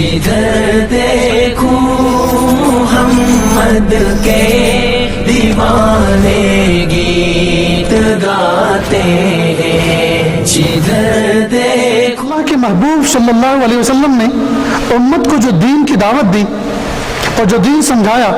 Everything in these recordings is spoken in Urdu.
جدھر دیکھوں محمد کے دیوانے گیت گاتے ہیں، جدھر دیکھوں۔ اللہ کے محبوب صلی اللہ علیہ وسلم نے امت کو جو دین کی دعوت دی اور جو دین سمجھایا،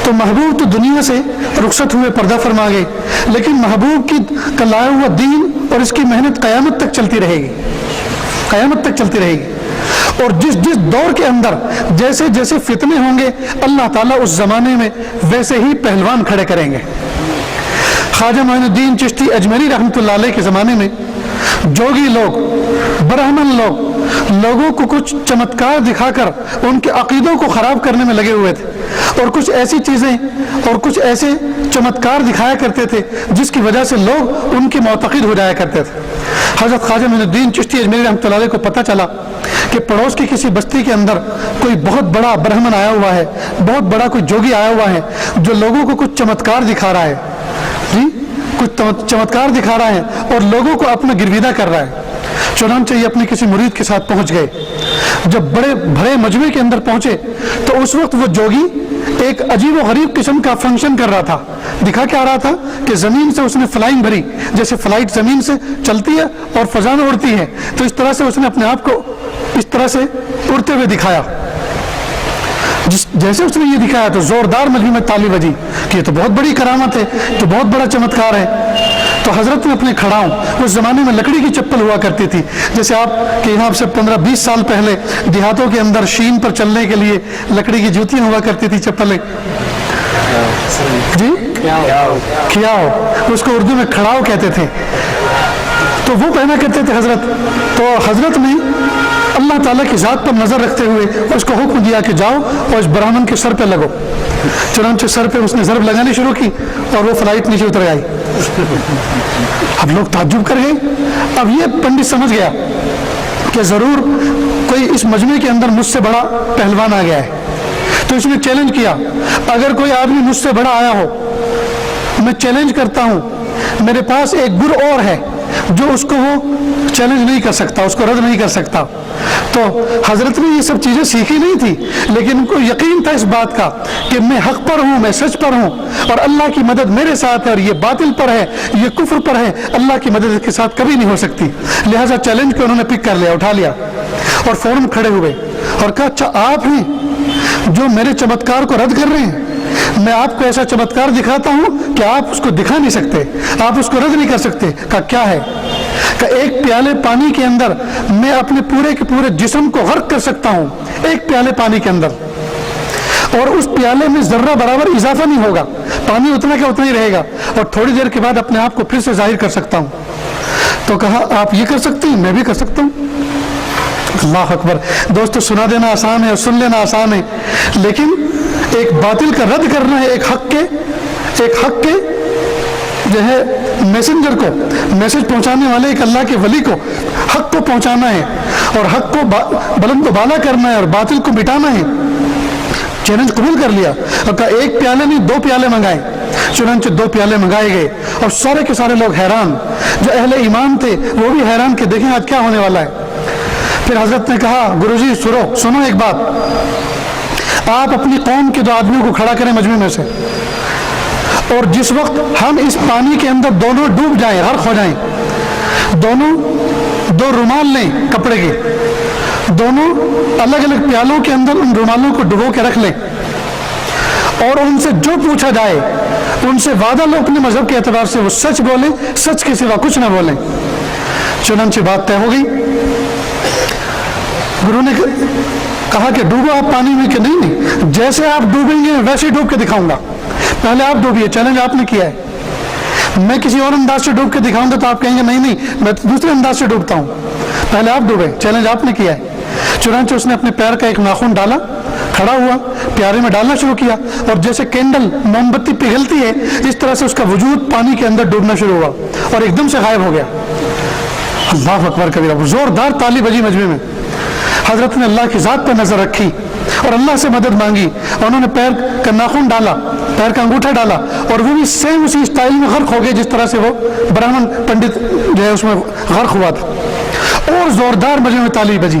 تو محبوب تو دنیا سے رخصت ہوئے، پردہ فرما گئے، لیکن محبوب کا لایا ہوا دین اور اس کی محنت قیامت تک چلتی رہے گی، قیامت تک چلتی رہے گی۔ اور جس جس دور کے اندر جیسے جیسے فتنے ہوں گے، اللہ تعالیٰ اس زمانے میں ویسے ہی پہلوان کھڑے کریں گے۔ خواجہ معین الدین چشتی اجمیری رحمۃ اللہ علیہ کے زمانے میں جوگی لوگ، برہمن لوگ لوگوں کو کچھ چمتکار دکھا کر ان کے عقیدوں کو خراب کرنے میں لگے ہوئے تھے، اور کچھ ایسی چیزیں اور کچھ ایسے چمتکار دکھایا کرتے تھے جس کی وجہ سے لوگ ان کے معتقد ہو جایا کرتے تھے۔ حضرت خواجہ معین الدین چشتی اجمیری رحمۃ اللہ علیہ کو پتہ چلا کہ پڑوس کی کسی بستی کے اندر کوئی بہت بڑا برہمن آیا ہوا ہے، بہت بڑا کوئی جوگی آیا ہوا ہے جو لوگوں کو کچھ چمتکار دکھا رہا ہے، جی کچھ چمتکار دکھا رہا ہے اور لوگوں کو اپنا گرویدہ کر رہا ہے۔ چنانچہ یہ اپنے کسی مرید کے ساتھ پہنچ گئے۔ جب بڑے بھرے مجمع کے اندر پہنچے تو اس وقت وہ جوگی ایک عجیب و غریب قسم کا فنکشن کر رہا تھا۔ دکھا کیا رہا تھا کہ زمین سے اس نے فلائنگ بھری، جیسے فلائٹ زمین سے چلتی ہے اور فضا میں اڑتی ہے، تو اس طرح سے اس نے اپنے آپ کو اس طرح سے اڑتے ہوئے دکھایا۔ جیسے اس نے یہ دکھایا تو زوردار مجمع میں تالی بجی کہ یہ تو بہت بڑی کرامت ہے، تو بہت بڑا چمتکار ہے۔ تو حضرت نے اپنے کھڑاؤں، اس زمانے میں لکڑی کی چپل ہوا کرتی تھی، جیسے آپ کے یہاں سے 15-20 سال پہلے دیہاتوں کے اندر شین پر چلنے کے لیے لکڑی کی جوتیاں ہوا کرتی تھی، چپلیں، جی کھیاؤ، اس کو اردو میں کھڑاؤ کہتے تھے، تو وہ پہنا کرتے تھے حضرت۔ تو حضرت نے اللہ تعالیٰ کی ذات پر نظر رکھتے ہوئے اس کو حکم دیا کہ جاؤ اور اس برہمن کے سر پہ لگو۔ چنانچہ سر پہ اس نے ضرب لگانی شروع کی اور وہ فلائٹ نیچے اتر آئی۔ اب لوگ تعجب کر گئے۔ اب یہ پنڈت سمجھ گیا کہ ضرور کوئی اس مجمع کے اندر مجھ سے بڑا پہلوان آ گیا ہے، تو اس نے چیلنج کیا، اگر کوئی آدمی مجھ سے بڑا آیا ہو، میں چیلنج کرتا ہوں، میرے پاس ایک گر اور ہے جو اس کو وہ چیلنج نہیں کر سکتا، اس کو رد نہیں کر سکتا۔ تو حضرت نے یہ سب چیزیں سیکھی نہیں تھی، لیکن ان کو یقین تھا اس بات کا کہ میں حق پر ہوں، میں سچ پر ہوں، اور اللہ کی مدد میرے ساتھ ہے، اور یہ باطل پر ہے، یہ کفر پر ہے، اللہ کی مدد کے ساتھ کبھی نہیں ہو سکتی۔ لہٰذا چیلنج کو انہوں نے پک کر لیا، اٹھا لیا، اور فوراً کھڑے ہوئے اور کہا اچھا آپ ہیں جو میرے چمتکار کو رد کر رہے ہیں؟ میں آپ کو ایسا چمتکار دکھاتا ہوں کہ آپ اس کو دکھا نہیں سکتے، آپ اس کو رد نہیں کر سکتے۔ کہا کیا ہے؟ کہ ایک پیالے پانی کے اندر میں اپنے پورے کے پورے جسم کو غرق کر سکتا ہوں، ایک پیالے پانی کے اندر، اور اس پیالے میں ذرہ برابر اضافہ نہیں ہوگا، پانی اتنا کا اتنا ہی رہے گا، اور تھوڑی دیر کے بعد اپنے آپ کو پھر سے ظاہر کر سکتا ہوں۔ تو کہا آپ یہ کر سکتے ہیں، میں بھی کر سکتا ہوں۔ اللہ اکبر۔ دوستو، سنا دینا آسان ہے اور سن لینا آسان ہے، لیکن ایک باطل کا رد کرنا ہے، ایک حق کے جو ہے میسنجر کو، میسج پہنچانے والے ایک اللہ کے ولی کو حق کو پہنچانا ہے، اور حق کو بلند و بالا کرنا ہے، اور باطل کو مٹانا ہے۔ چیلنج قبول کر لیا اور کہا ایک پیالے نہیں 2 پیالے منگائے۔ چنانچہ 2 پیالے منگائے گئے، اور سارے کے سارے لوگ حیران، جو اہل ایمان تھے وہ بھی حیران کہ دیکھیں آج کیا ہونے والا ہے۔ پھر حضرت نے کہا گرو جی سنو ایک بات، آپ اپنی قوم کے 2 آدمیوں کو کھڑا کریں مجمع میں سے، اور جس وقت ہم اس پانی کے اندر دونوں ڈوب جائیں، غرق ہو جائیں، دونوں 2 رومال لیں کپڑے کے، دونوں الگ الگ پیالوں کے اندر ان رومالوں کو ڈبو کے رکھ لیں، اور ان سے جو پوچھا جائے ان سے وعدہ لو اپنے مذہب کے اعتبار سے وہ سچ بولیں، سچ کے سوا کچھ نہ بولیں۔ چنانچہ بات طے ہو گئی۔ گرو نے کہا کہ ڈوبو آپ پانی میں، کہ نہیں، جیسے آپ ڈوبیں گے ویسے ہی ڈوب کے دکھاؤں گا، پہلے آپ ڈوبیے، چیلنج آپ نے کیا ہے، میں کسی اور انداز سے ڈوب کے دکھاؤں گا تو آپ کہیں گے نہیں میں دوسرے انداز سے ڈوبتا ہوں، پہلے آپ ڈوبے، چیلنج آپ نے کیا ہے۔ چنانچہ اس نے اپنے پیر کا ایک ناخن ڈالا، کھڑا ہوا، پیالے میں ڈالنا شروع کیا، اور جیسے کینڈل موم بتی پگھلتی ہے اس طرح سے اس کا وجود پانی کے اندر ڈوبنا شروع ہوا اور ایک دم سے غائب ہو گیا۔ اللہ اکبر کبیرہ۔ زوردار تالی بجی مجمع میں۔ حضرت نے اللہ کی ذات پر نظر رکھی اور اللہ سے مدد مانگی، اور انہوں نے پیر کا ناخن ڈالا، پیر کا انگوٹھا ڈالا، اور وہ بھی سیم اسی اسٹائل میں غرق ہو گئے جس طرح سے وہ برہمن پنڈت جو ہے اس میں غرق ہوا تھا، اور زوردار مجمع میں تالی بجی۔